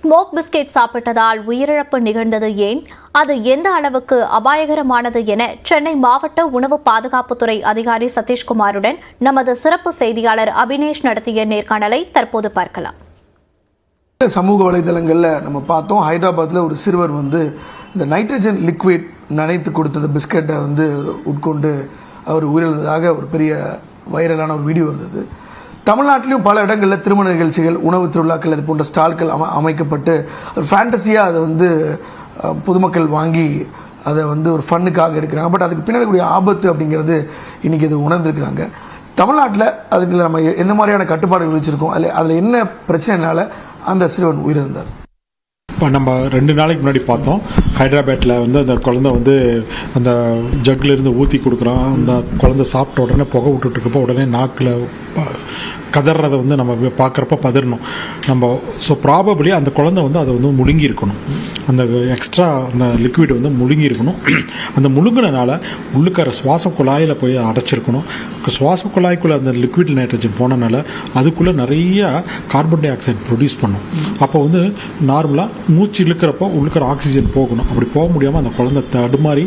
Smoke biscuit சாப்பிட்டதால் உயிரிழப்பு நிகழ்ந்தது ஏன், அது எந்த அளவுக்கு அபாயகரமானது என சென்னை மாவட்ட உணவு பாதுகாப்புத்துறை அதிகாரி சதீஷ்குமாருடன் நமது சிறப்பு செய்தியாளர் அபினேஷ் நடத்திய நேர்காணலை தற்போது பார்க்கலாம். சமூக வலைதளங்களில் நம்ம பார்த்தோம், ஹைதராபாத்தில் ஒரு சிறுவர் இந்த நைட்ரஜன் லிக்விட் நனைத்து கொடுத்த பிஸ்கெட்டை உட்கொண்டு அவர் உயிரிழந்ததாக ஒரு பெரிய வைரலான ஒரு வீடியோ இருந்தது. தமிழ்நாட்டிலும் பல இடங்களில் திருமண நிகழ்ச்சிகள், உணவு திருவிழாக்கள், அது போன்ற ஸ்டால்கள் அமைக்கப்பட்டு ஒரு ஃபேண்டசியாக அதை பொதுமக்கள் வாங்கி அதை ஒரு ஃபன்னுக்காக எடுக்கிறாங்க. பட் அதுக்கு பின்னாடி கூடிய ஆபத்து அப்படிங்கிறது இன்றைக்கி இது உணர்ந்துருக்கிறாங்க. தமிழ்நாட்டில் அதுக்கு நம்ம எந்த மாதிரியான கட்டுப்பாடுகள் வச்சுருக்கோம், அதில் என்ன பிரச்சனைனால அந்த சிறுவன் உயிரிழந்தார்? இப்போ நம்ம 2 நாளைக்கு முன்னாடி பார்த்தோம், ஹைதராபாத்தில் அந்த குழந்தை அந்த ஜக்லேருந்து ஊற்றி கொடுக்குறான். அந்த குழந்தை சாப்பிட்ட உடனே புகை விட்டுட்டுருக்கப்போ உடனே நாக்கில் கதறதை நம்ம பார்க்குறப்ப பதறணும் நம்ம. ஸோ ப்ராபபிளி அந்த குழந்தை அதை முழுங்கி இருக்கணும், அந்த எக்ஸ்ட்ரா அந்த லிக்விட் முழுங்கி இருக்கணும். அந்த முழுங்கினால உள்ளுக்கார சுவாச குழாயில் போய் அடைச்சிருக்கணும். சுவாச குழாய்க்குள்ளே அந்த லிக்விட் நைட்ரஜன் போனனால அதுக்குள்ளே நிறைய கார்பன் டை ஆக்சைடு ப்ரொடியூஸ் பண்ணும். அப்போ நார்மலாக மூச்சு இழுக்கிறப்போ உள்ளுக்கிற ஆக்சிஜன் போகணும். அப்படி போக முடியாமல் அந்த குழந்தை தடுமாறி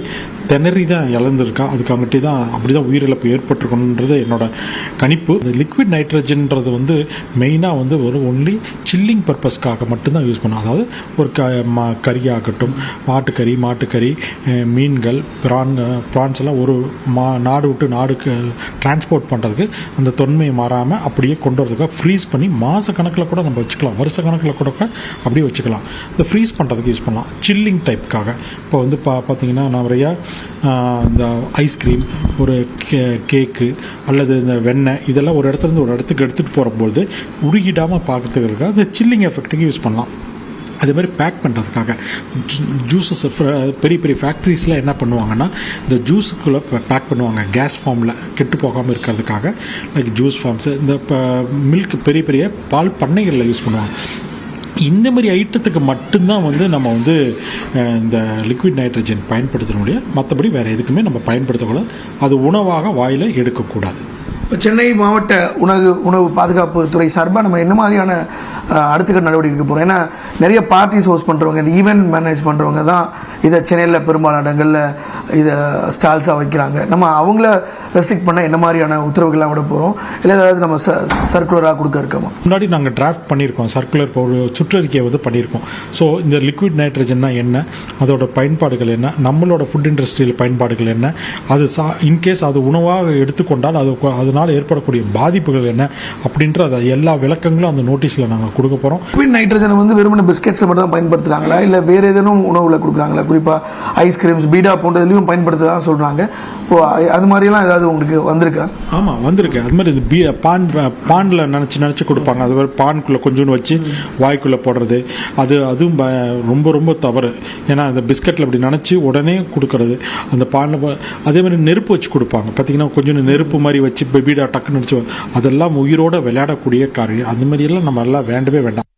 திணறி தான் இழந்திருக்கா. அதுக்கு அங்கிட்டே தான் அப்படி தான் உயிரிழப்பு ஏற்பட்டிருக்கணுன்றது என்னோட கணிப்பு. இந்த லிக்விட் நைட்ரஜன்றது மெயினாக ஒரு ஒன்லி சில்லிங் பர்பஸ்க்காக மட்டும்தான் யூஸ் பண்ணும். அதாவது ஒரு கறியாகட்டும், மாட்டுக்கறி, மீன்கள், ப்ரான்ஸ் எல்லாம் ஒரு நாடு விட்டு நாடுக்கு டிரான்ஸ்போர்ட் பண்ணுறதுக்கு அந்த தொன்மையை மாறாமல் அப்படியே கொண்டு வரதுக்காக ஃப்ரீஸ் பண்ணி மாத கணக்கில் கூட நம்ம வச்சுக்கலாம், வருஷ கணக்கில் கூட அப்படியே வச்சுக்கலாம். இந்த ஃப்ரீஸ் பண்ணுறதுக்கு யூஸ் பண்ணலாம், சில்லிங் டைப்புக்காக. இப்போ பார்த்தீங்கன்னா நிறையா இந்த ஐஸ்கிரீம், ஒரு கேக்கு அல்லது இந்த வெண்ணெய், இதெல்லாம் ஒரு இடத்துலேருந்து ஒரு இடத்துக்கு எடுத்துகிட்டு போகும்போது உருகிடாமல் பார்க்கறதுக்காக இந்த சில்லிங் எஃபெக்ட்டுக்கு யூஸ் பண்ணலாம். அதே மாதிரி பேக் பண்ணுறதுக்காக ஜூஸஸ் பெரிய ஃபேக்ட்ரிஸில் என்ன பண்ணுவாங்கன்னா இந்த ஜூஸுக்குள்ளே பேக் பண்ணுவாங்க, கேஸ் ஃபார்மில் கெட்டு போகாமல் இருக்கிறதுக்காக. லைக் ஜூஸ் ஃபார்ம்ஸு, இந்த மில்க் பெரிய பால் பண்ணைகளில் யூஸ் பண்ணுவாங்க. இந்த மாதிரி ஐட்டத்துக்கு மட்டும்தான் நம்ம இந்த லிக்விட் நைட்ரஜன் பயன்படுத்த முடியும். மற்றபடி வேறு எதுக்குமே நம்ம பயன்படுத்தக்கூடாது. அது உணவாக வாயில் எடுக்கக்கூடாது. இப்போ சென்னை மாவட்ட உணவு பாதுகாப்பு துறை சார்பாக நம்ம என்ன மாதிரியான அடுத்த நடவடிக்கை எடுக்க போகிறோம்? ஏன்னா நிறைய பார்ட்டிஸ் ஹோஸ்ட் பண்ணுறவங்க, இந்த ஈவெண்ட் மேனேஜ் பண்ணுறவங்க தான் இதை சென்னையில் பெரும்பாலான இடங்களில் இதை ஸ்டால்ஸாக வைக்கிறாங்க. நம்ம அவங்கள ரெஸ்ட்ரிக்ட் பண்ண என்ன மாதிரியான உத்தரவுகள்லாம் விட போகிறோம், இல்லை ஏதாவது நம்ம சர்க்குலராக கொடுக்க இருக்கோமா? முன்னாடி நாங்கள் டிராஃப்ட் பண்ணியிருக்கோம், சர்க்குலர் ஒரு சுற்றறிக்கையை பண்ணியிருக்கோம். ஸோ இந்த லிக்விட் நைட்ரஜன்னா என்ன, அதோட பயன்பாடுகள் என்ன, நம்மளோட ஃபுட் இண்டஸ்ட்ரியில் பயன்பாடுகள் என்ன, அது இன்கேஸ் அது உணவாக எடுத்துக்கொண்டால் அதனால் ஏற்படக்கூடிய பாதிப்புகள் என்ன அப்படின்ற எல்லா விளக்கங்களும் அந்த நோட்டீஸில் நாங்கள் கொடுக்க போகிறோம். லிக்விட் நைட்ரஜன் வெறுமனே பிஸ்கெட்ஸ் மட்டும் தான் பயன்படுத்துகிறாங்களா, இல்லை வேறு ஏதேனும் உணவில் கொடுக்குறாங்களா? குறிப்பாக ஐஸ்கிரீம்ஸ், பீடா போன்றதுலையும் பயன்படுத்துதான் சொல்கிறாங்க. இப்போ அது மாதிரிலாம் ஏதாவது உங்களுக்கு வந்திருக்கா? ஆமாம், வந்திருக்கு. அது மாதிரி இந்த பானில் நினச்சி கொடுப்பாங்க. அது மாதிரி பானுக்குள்ளே கொஞ்சோன்னு வச்சு வாய்க்குள்ளே போடுறது, அதுவும் ரொம்ப தவறு. ஏன்னா அந்த பிஸ்கெட்டில் அப்படி நினச்சி உடனே கொடுக்கறது. அந்த பானில் அதே மாதிரி நெருப்பு வச்சு கொடுப்பாங்க. பார்த்திங்கன்னா கொஞ்சம் நெருப்பு மாதிரி வச்சு பீடா டக்குன்னு நினச்சி, அதெல்லாம் உயிரோடு விளையாடக்கூடிய காரியம். அந்த மாதிரியெல்லாம் நம்ம எல்லாம் வேண்டவே வேண்டாம்.